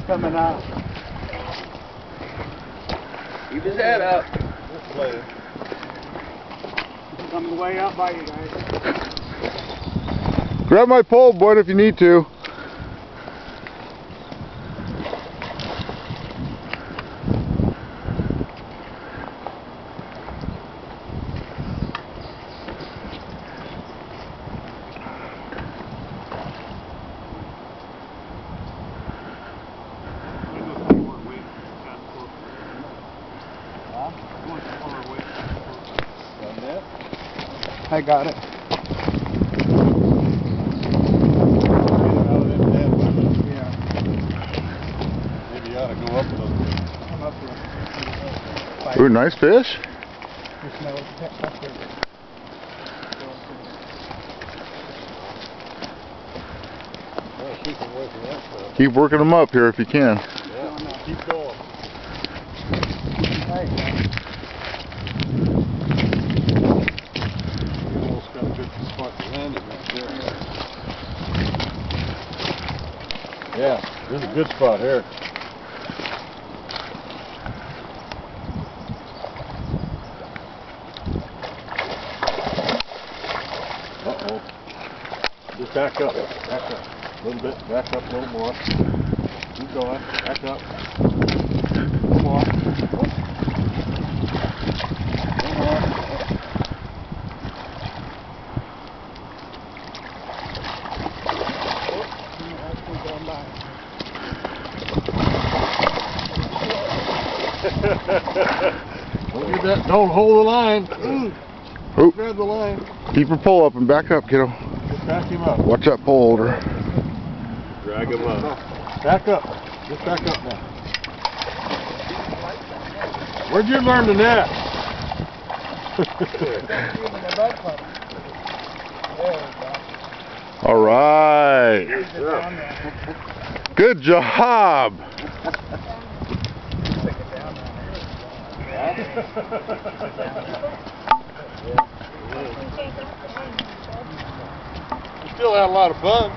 coming out. Keep his head up. Coming way out by you guys. Grab my pole, Boyd, if you need to. I got it. Maybe you ought to go up a little bit. I'm up here. Ooh, nice fish. Keep working them up here if you can. Yeah, keep going. You almost got a good spot to land it right there. Yeah, this is a good spot here. Uh-oh. Just back up a little bit, back up a little more. Keep going, back up. A little more. Don't get that, don't hold the line. Ooh. Grab the line. Keep your pole up and back up, kiddo. Just back him up. Watch that pole holder. Drag him up. Back up. Just back up now. Where'd you learn the net? All right. Good job. You still had a lot of fun.